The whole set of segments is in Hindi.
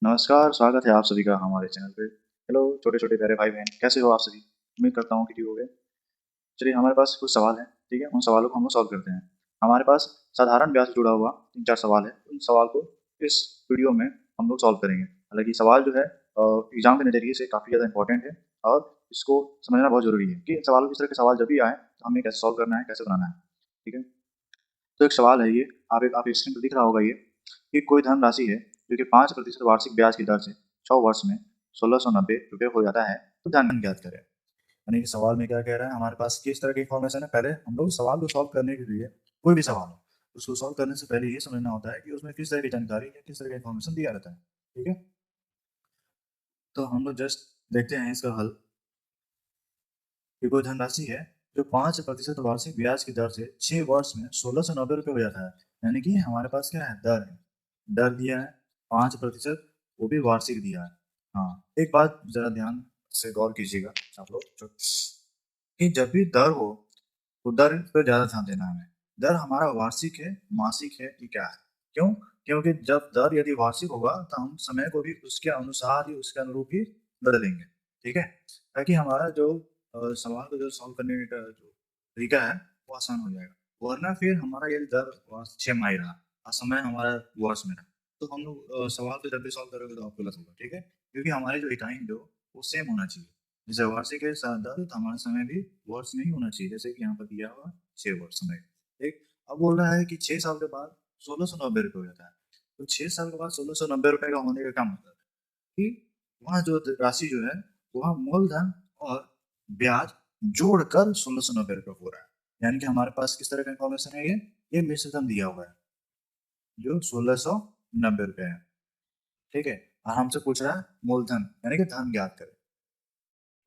नमस्कार, स्वागत है आप सभी का हमारे चैनल पे। हेलो छोटे-छोटे प्यारे भाई-बहन, कैसे हो आप सभी? उम्मीद करता हूँ कि ठीक होंगे। चलिए हमारे पास कुछ सवाल हैं, ठीक है? उन सवालों को हम लोग सॉल्व करते हैं। हमारे पास साधारण ब्याज से जुड़ा हुआ 3-4 सवाल है। उन सवाल को इस वीडियो में हम लोग सॉल्व करेंगे। हालाँकि सवाल जो है एग्ज़ाम के नज़रिए से काफ़ी ज़्यादा इम्पोर्टेंट है और इसको समझना बहुत ज़रूरी है कि सवालों इस तरह के सवाल जब भी आएँ, तो हमें कैसे सॉल्व करना है, कैसे बनाना है, ठीक है? तो एक सवाल है ये, आप स्क्रीन पे दिख रहा होगा ये, कि कोई धनराशि है जो कि 5% वार्षिक ब्याज की दर से 100 वर्ष में ₹1690 हो जाता है, तो धन ज्ञात करें। यानी कि सवाल में क्या कह रहा है, हमारे पास किस तरह की इन्फॉर्मेशन है, पहले हम लोग सवाल को सॉल्व करने के लिए कोई भी सवाल हो, उसको सॉल्व करने से पहले ये समझना होता है कि उसमें किस तरह की जानकारी या किस तरह का इन्फॉर्मेशन दिया रहता है, ठीक है? तो हम लोग जस्ट देखते हैं इसका हल कि कोई धनराशि है जो 5% वार्षिक ब्याज की दर से 6 वर्ष में ₹1690 हो जाता है। यानी कि हमारे पास क्या है, दर है। दर दिया है 5%, वो भी वार्षिक दिया है। हाँ, एक बात जरा ध्यान से गौर कीजिएगा आप लोग कि जब भी दर हो तो दर पे ज़्यादा ध्यान देना है हमें। दर हमारा वार्षिक है, मासिक है कि क्या है? क्यों? क्योंकि जब दर यदि वार्षिक होगा तो हम समय को भी उसके अनुसार ही, उसके अनुरूप ही बदलेंगे, ठीक है? ताकि हमारा जो सवाल को जो सॉल्व करने का जो तरीका है वो आसान हो जाएगा। वरना फिर हमारा यदि दर 6 माही रहा और समय हमारा वर्ष में रहा, तो हम लोग सवाल को जब भी सॉल्व करोगे तो आपको गलत होगा, ठीक है? क्योंकि हमारी जो इकाई जो वो सेम होना चाहिए। जैसे वार्षिक है दर, तो हमारा समय भी वर्ष में ही होना चाहिए, जैसे कि यहाँ पर दिया हुआ 6 वर्ष समय, ठीक? अब बोल रहा है कि 6 साल के बाद ₹1690 हो जाता है। तो 6 साल के बाद ₹1690 का होने का क्या मतलब है कि वहाँ जो राशि जो है, वहाँ मूलधन और ब्याज जोड़कर ₹1690 हो रहा है। यानी कि हमारे पास किस तरह का इन्फॉर्मेशन है ये मिश्रधन दिया हुआ है, जो ₹1690 है, ठीक है? और हमसे पूछ रहा है मूलधन, यानी कि धन ज्ञात करें।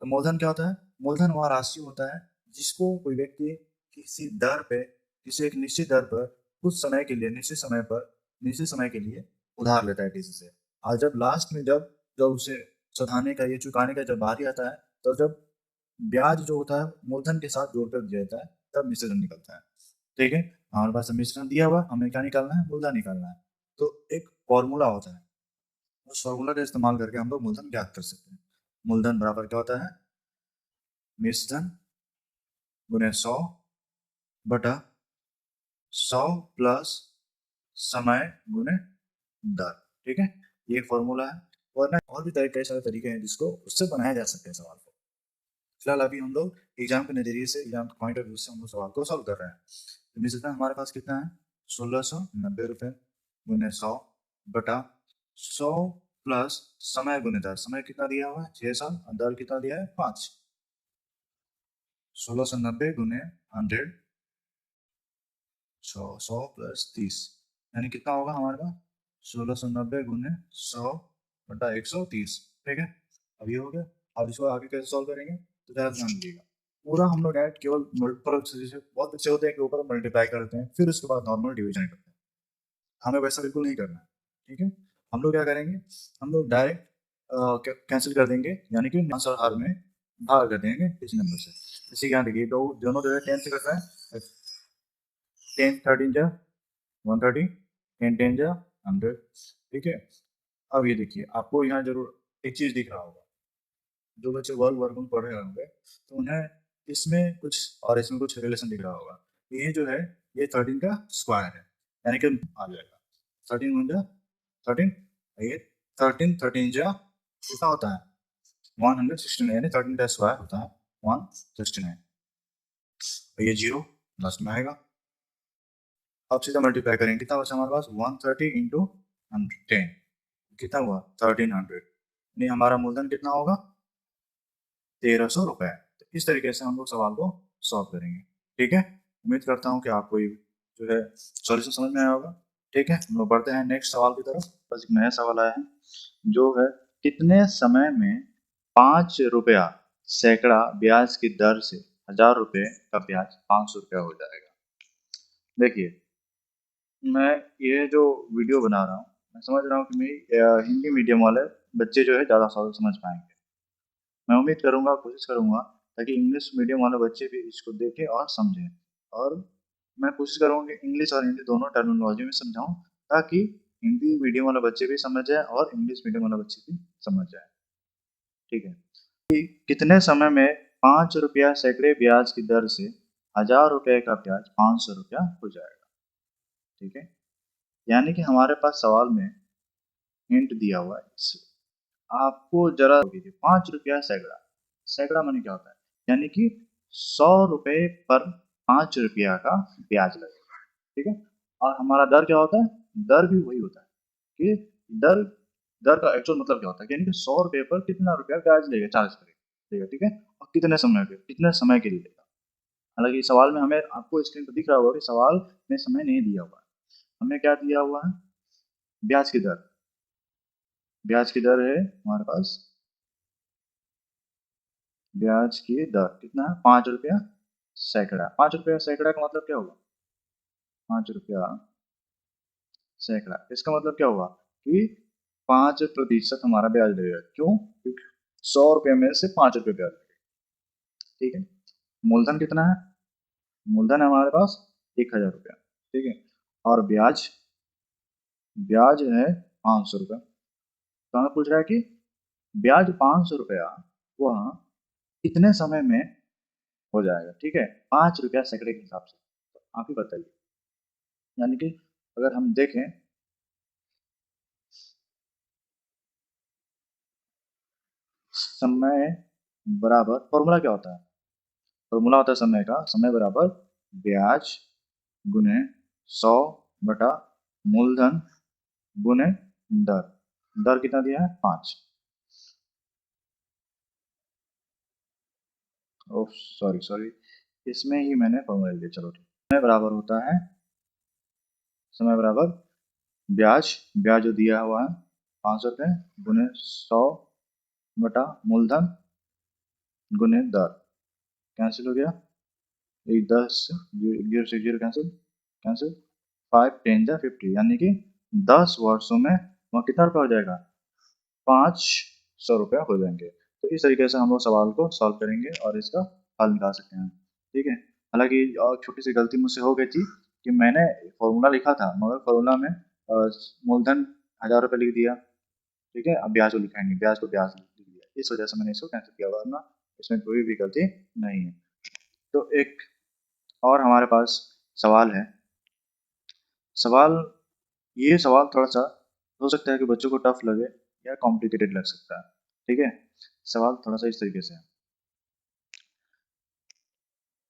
तो मूलधन क्या होता है? मूलधन वह राशि होता है जिसको कोई व्यक्ति किसी दर पे, किसी एक निश्चित दर पर कुछ समय के लिए, निश्चित समय के लिए उधार लेता है किसी से। और जब लास्ट में जब जब उसे सधाने का, ये चुकाने का जब बारी आता है, तो जब ब्याज जो होता है मूलधन के साथ जोड़कर दिया जाता है, तब मिश्रण निकलता है, ठीक है? हमारे पास मिश्रण दिया हुआ, हमें क्या निकालना है? मूलधन निकालना है। तो एक फॉर्मूला होता है, उस फॉर्मूला का इस्तेमाल करके हम लोग मूलधन ज्ञात कर सकते हैं। मूलधन बराबर क्या होता है? मिश्रण गुने 100 बटा 100 प्लस समय गुने दर, ठीक है? ये फॉर्मूला है। वरना और भी कई सारे तरीके हैं जिसको उससे बनाया जा सकते हैं सवाल को। फिलहाल अभी हम लोग एग्जाम के नजरिए से, एग्जाम के पॉइंट ऑफ व्यू से हम लोग सवाल को सॉल्व कर रहे हैं। तो मिश्रण हमारे पास कितना है? ₹1690 गुने 100 बटा 100 प्लस समय गुने दर। समय कितना दिया हुआ है? 6 साल। और दर कितना दिया है? 5। 1690 गुने 100, 100 प्लस 30, यानी कितना होगा हमारे पास? 1690 गुने 100 बटा 130, ठीक है? अब ये हो गया। अब इसको आगे कैसे सॉल्व करेंगे, तो ज़्यादा ध्यान दीजिएगा। पूरा हम लोग डायरेक्ट केवल मल्टीपल, जैसे बहुत बच्चे होते हैं कि ऊपर मल्टीप्लाई करते हैं, फिर उसके बाद नॉर्मल डिवीजन करते हैं। हमें वैसा बिल्कुल नहीं करना है, ठीक है? हम लोग क्या करेंगे, हम लोग डायरेक्ट कैंसिल कर देंगे, यानी कि मास और हर में भाग कर देंगे इस नंबर से। इसी यहाँ देखिए, तो दोनों जो है 10 से करता है, 10 13 जा 130, 10 10 जा 100, ठीक है? अब ये देखिए, आपको यहाँ जरूर एक चीज दिख रहा होगा, जो बच्चे वर्ग वर्गमूल पढ़ रहे होंगे तो उन्हें इसमें कुछ और इसमें कुछ रिलेशन दिख रहा होगा। ये जो है, ये 13 का स्क्वायर है, यानी कि आ जाएगा 13 वन जा 13, ये 13 13 जा कितना होता है? 169, यानी 13 का स्क्वायर होता है 169। ये जीरो लास्ट में आएगा। अब सीधा मल्टीप्लाई करेंगे, कितना बचा हमारे पास? 130 इंटू 10, कितना हुआ? 1300। नहीं, हमारा मूलधन कितना होगा? 1300 रुपए। तो इस तरीके से हम लोग सवाल को सॉल्व करेंगे, ठीक है? उम्मीद करता हूँ कि आपको ये जो है सॉल्यूशन समझ में आया होगा, ठीक है? हम लोग बढ़ते हैं नेक्स्ट सवाल की तरफ। बस एक नया सवाल आया है, जो है कितने समय में 5 रुपया सैकड़ा ब्याज की दर से 1000 रुपये का ब्याज 500 रुपया हो जाएगा। देखिए, मैं ये जो वीडियो बना रहा हूँ, मैं समझ रहा हूँ कि मेरी हिंदी मीडियम वाले बच्चे जो है ज़्यादा समझ पाएंगे। मैं उम्मीद करूँगा, कोशिश करूँगा ताकि इंग्लिश मीडियम वाले बच्चे भी इसको देखें और समझें। और मैं कोशिश करूँगा कि इंग्लिश और हिंदी दोनों टर्मिनोलॉजी में समझाऊँ, ताकि हिंदी मीडियम वाला बच्चे भी समझ जाए और इंग्लिश मीडियम वाला बच्चे भी समझ जाए। ठीक है, कितने समय में 5 रुपया सैकड़े ब्याज की दर से 1000 रुपये का ब्याज 500 रुपया हो जाएगा। ठीक है, यानी कि हमारे पास सवाल में हिंट दिया हुआ है, आपको जरा 5 रुपया सैकड़ा, सैकड़ा माने क्या होता है, यानी कि 100 रुपये पर 5 रुपया का ब्याज लगेगा। ठीक है, और हमारा दर क्या होता है, दर भी वही होता है कि दर दर का एक्चुअल मतलब क्या होता है, यानी कि 100 रुपये पर कितना रुपया ब्याज लेगा, चार्ज करेगा। ठीक है, और कितने समय के लिए लेगा। हालांकि सवाल में हमें, आपको स्क्रीन पर दिख रहा होगा कि सवाल में समय नहीं दिया हुआ है, हमें क्या दिया हुआ है, ब्याज की दर। ब्याज की दर है हमारे पास, ब्याज की दर कितना है, 5 रुपया सैकड़ा। 5 रुपया सैकड़ा का मतलब क्या होगा, 5 रुपया सैकड़ा, इसका मतलब क्या हुआ कि 5% हमारा ब्याज लगेगा। क्यों, क्योंकि 100 रुपये में से 5 रुपये ब्याज लगेगा। ठीक है, मूलधन कितना है, मूलधन है हमारे पास 1000 रुपया। ठीक है, और ब्याज, ब्याज है 500 रुपया। तो हमें पूछ रहा है कि ब्याज 500 रुपया वह कितने समय में हो जाएगा। ठीक है, 5 रुपया सैकड़े के हिसाब से, तो आप ही बताइए। यानी कि अगर हम देखें, समय बराबर, फॉर्मूला क्या होता है, फॉर्मूला होता है समय का, समय बराबर ब्याज गुने 100 बटा मूलधन गुने दर। दर कितना दिया है, 5। ओह सॉरी सॉरी, इसमें ही मैंने फॉर्मूला लिया, चलो ठीक। समय बराबर होता है, समय बराबर ब्याज, ब्याज जो दिया हुआ है 500 रुपये गुने 100 बटा मूलधन गुने दर। कैंसिल हो गया, एक 10, जीरो से जीरो कैंसिल, कैंसिल, 5 10 जा 50, यानी कि 10 वर्षों में वहाँ कितना रुपया हो जाएगा, 500 रुपया हो जाएंगे। तो इस तरीके से हम लोग सवाल को सॉल्व करेंगे और इसका हल निकाल सकते हैं। ठीक है, हालांकि और छोटी सी गलती मुझसे हो गई थी कि मैंने फॉर्मूला लिखा था मगर फॉर्मूला में मूलधन 1000 रुपये लिख दिया। ठीक है, अब ब्याज को लिखा नहीं, ब्याज को ब्याज लिख दिया, इस वजह से मैंने इसको कैंसिल किया, वरना इसमें कोई भी गलती नहीं है। तो एक और हमारे पास सवाल है, सवाल, ये सवाल थोड़ा सा हो सकता है कि बच्चों को टफ लगे या कॉम्प्लिकेटेड लग सकता है। ठीक है, सवाल थोड़ा सा इस तरीके से है,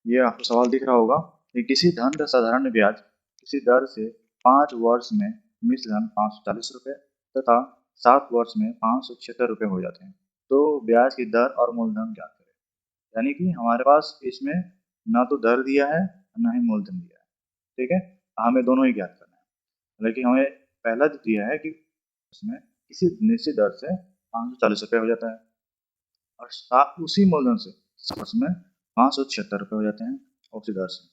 ये आपको सवाल दिख रहा होगा कि किसी धन का साधारण ब्याज किसी दर से 5 वर्ष में मिश्र धन 540 रुपये तथा 7 वर्ष में 576 रुपये हो जाते हैं, तो ब्याज की दर और मूलधन ज्ञात करें। यानी कि हमारे पास इसमें ना तो दर दिया है ना ही मूलधन दिया है। ठीक है, हमें दोनों ही ज्ञात करना है, लेकिन हमें पहला दिया है कि उसमें किसी निश्चित दर से 540 रुपये हो जाता है और उसी मूलधन से उसमें 576 रुपये हो जाते हैं उसी दर से।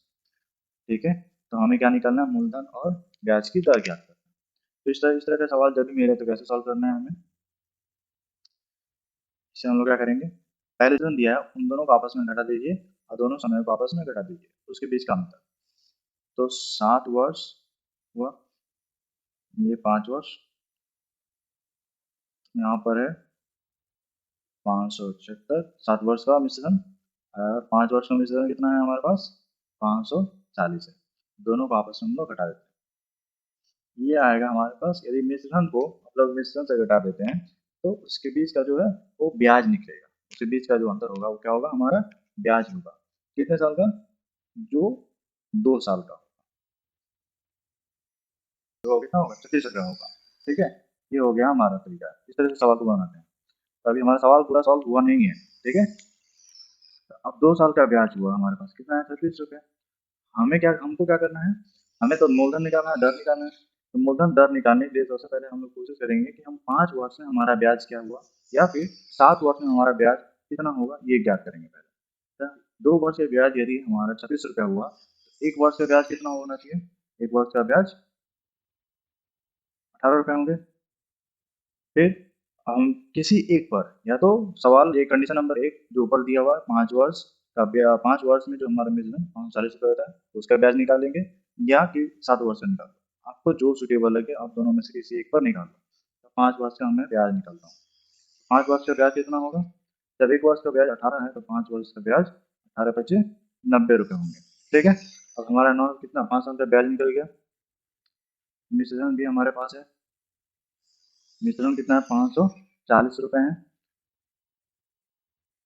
ठीक है, तो हमें क्या निकालना है, मूलधन और ब्याज की दर ज्ञात करना है। तो इस तरह का सवाल जब भी मिले तो कैसे सॉल्व करना है हमें, इसे हम लोग क्या करेंगे, पहले जो दिया है उन दोनों को आपस में घटा दीजिए और दोनों समय को आपस में घटा दीजिए, उसके बीच का अंतर। तो 7 वर्ष हुआ, ये 5 वर्ष, यहाँ पर है 576, 7 वर्ष का मिश्रण और 5 वर्ष का मिश्रण कितना है हमारे पास, 540 है। दोनों को आपस में हम लोग घटा देते हैं, ये आएगा हमारे पास। यदि मिश्रण को मतलब मिश्रण से घटा देते हैं तो उसके बीच का जो है वो ब्याज निकलेगा, उसके बीच का जो अंतर होगा वो क्या होगा, हमारा ब्याज होगा। कितने साल का, जो 2 साल का, जो कितना होगा, 36 रुपया होगा। ठीक है, ये हो गया हमारा तरीका, इस तरह से सवाल को बनाते हैं। तो अभी हमारा सवाल पूरा सॉल्व हुआ नहीं है। ठीक है, अब 2 साल का ब्याज हुआ हमारे पास कितना है, 36 रुपये। हमें क्या, हमको क्या करना है, हमें तो मूलधन निकालना है, दर निकालना है। तो मूलधन दर निकालने के लिए सबसे पहले हम लोग कोशिश करेंगे कि हम 5 वर्ष में हमारा ब्याज क्या हुआ या फिर 7 वर्ष में हमारा ब्याज कितना होगा ये ज्ञात करेंगे पहले। तो 2 वर्ष का ब्याज यदि हमारा 36 रुपया हुआ तो 1 वर्ष का ब्याज कितना होना चाहिए, 1 वर्ष का ब्याज 18 रुपये होंगे। फिर हम किसी एक पर, या तो सवाल ये कंडीशन नंबर 1 जो ऊपर दिया हुआ है 5 वर्ष का 5 वर्ष में जो हमारा मिश्रण 540 रुपये होता है तो उसका ब्याज निकालेंगे, या कि 7 वर्ष का निकाल आपको जो सूटेबल लगे आप दोनों में से किसी एक पर निकाल लो। तो 5 वर्ष का मैं ब्याज निकालता हूँ। 5 वर्ष का ब्याज कितना होगा? जब 1 वर्ष का ब्याज 18 है तो 5 वर्ष का ब्याज 18 पचे 90 रुपये होंगे। ठीक है, अब हमारा नॉन कितना 5 साल का ब्याज निकल गया। मिश्रण भी हमारे पास है, मिश्रण कितना है 540 रुपये है।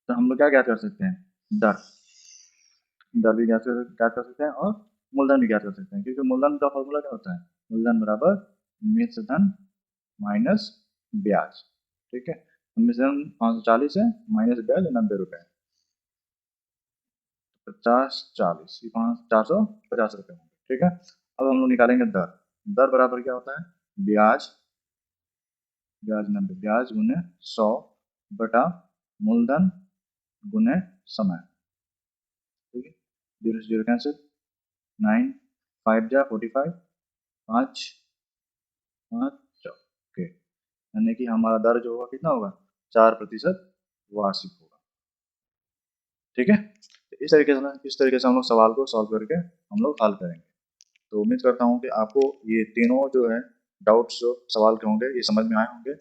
तो हम लोग क्या ज्ञात कर सकते हैं? दर, दर भी ज्ञात कर सकते हैं और मूलधन भी ज्ञात कर सकते हैं, क्योंकि मूलधन का फॉर्मूला क्या होता है? मूलधन बराबर मिश्रधन माइनस ब्याज। ठीक है, मिश्रण 540 है माइनस ब्याज 90 रुपये है, 50 40 450 रुपये होंगे। ठीक है, अब हम लोग निकालेंगे दर। दर बराबर क्या होता है? ब्याज, ब्याज 90, ब्याज गुने 100 बटा मूलधन गुने समय। ठीक है, 0 से 0 कैंसिल, 9 5 जा 45, 5 5 ओके, यानी कि हमारा दर जो होगा कितना होगा? 4% वार्षिक होगा। ठीक है, तो इस तरीके से हम लोग सवाल को सॉल्व करके हम लोग हल करेंगे। तो उम्मीद करता हूँ कि आपको ये तीनों जो है डाउट्स जो सवाल के होंगे ये समझ में आए होंगे,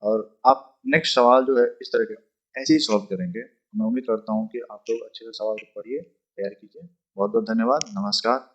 और आप नेक्स्ट सवाल जो है इस तरह के ऐसे ही सॉल्व करेंगे। मैं उम्मीद करता हूँ कि आप लोग अच्छे से सवाल को पढ़िए, तैयार कीजिए। बहुत बहुत धन्यवाद, नमस्कार।